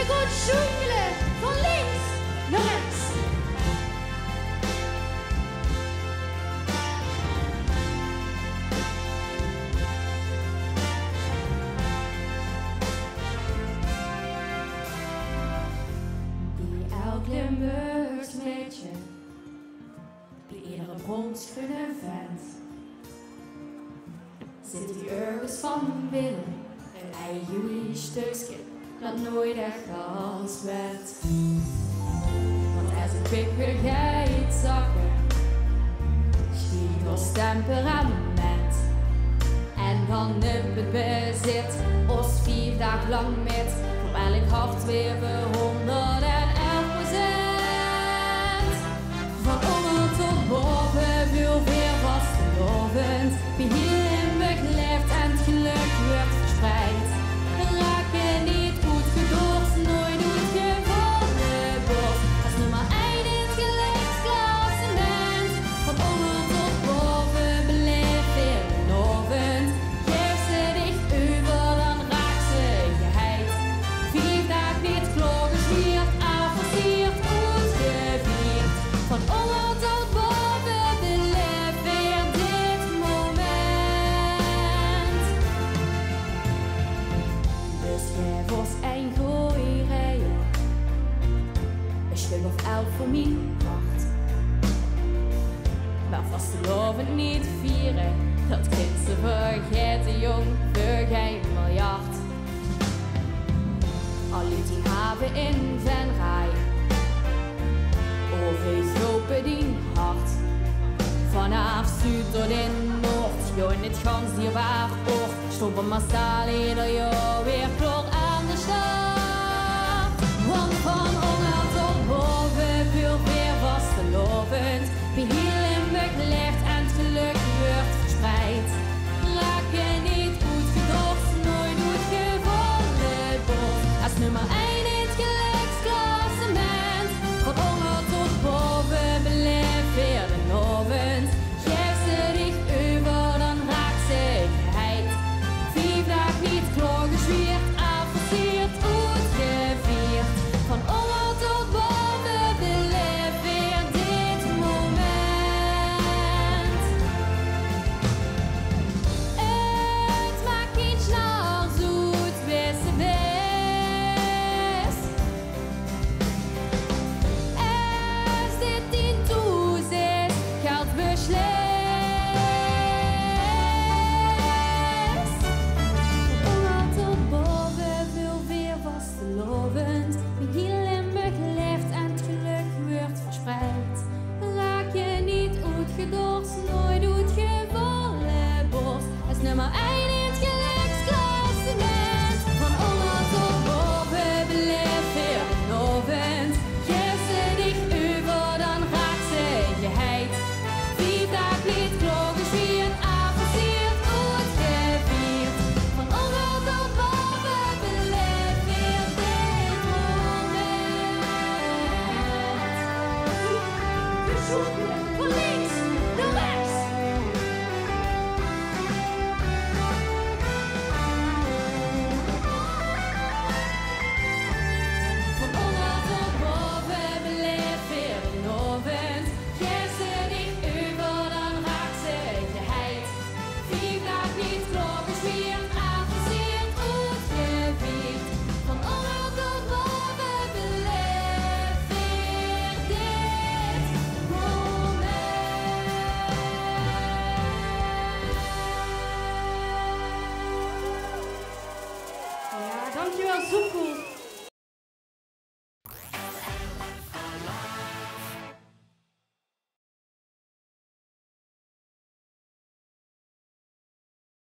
gaat zoekelen van links naar rechts. Die elk Limburgs meisje, die iedere bronskunde vent, zit die ergens van binnen, een eigen stukje dat nooit echt als werd. Want als een pikkerheid zakken, schiet ons temperament. En dan op het bezit, ons 4 dagen lang met, voor elk hart weer voor 111%. Van onder tot boven, veel weer vastelovend, wie hierin begleeft en het geluk wordt verspreid. We raken niet goed gedorst, nooit goed gevonden bos. Als nummer 1 in het gelijksklassement. Van onder tot boven, beleef weer een ovend. Geef ze dicht over, dan raakt ze geheid. 4 dagen niet klaargestuurd, avanceerd, goed gevierd. Van onder tot boven, beleef weer dit moment. Dus geef ons een goeie rijden, een stuk of 11 voor mijn kracht. Maar vastelovend niet vieren, dat kind ze vergeten jong, voor geen miljard. Al liet die haven in Venray, over gropen die hart. Vanaf Zuid tot in Noord, jo in het gans hier waar oort, stoppen massaal ieder jaar weer kloor aan de start. Want van onder tot boven, veel weer vastelovend, wie hier in begleeft en het geluk wordt verspreid. Raken niet goed gedorst, nooit goed gevonden bos. Als nummer 1 in het gelijksklassement. Van onder tot boven, beleef weer de ovend. Geef ze dicht over, dan raakt ze geheid. 4 dagen niet klaargestuurd, avanceerd, goed gevierd. Van onder tot boven, beleef weer dit moment. Het maakt niet snel zoet, beste best. Als dit in toes is, geldt beslist. Van onder tot boven, veel weer vastelovend, wie hier Limburg leeft en het geluk wordt verspreid. Raak je niet uitgedorst, nooit uitgevallen bos. Als nummer 1 in het gelijksklassement. Van onder tot boven, beleef weer een ovend. Geef ze dicht over, dan raakt ze geheid. 4 dagen niet klaargestuurd, avanceerd, goed gevierd. Van onder tot boven, beleef weer dit moment. Van links naar rechts. Van onder tot boven, beleef weer een ovend. Geef ze dicht over, dan raakt ze geheid. 4 dagen niet klaargestuurd, avanceerd, goed gevierd. Van onder tot boven, beleef weer dit moment. Ja, dankjewel, zo cool.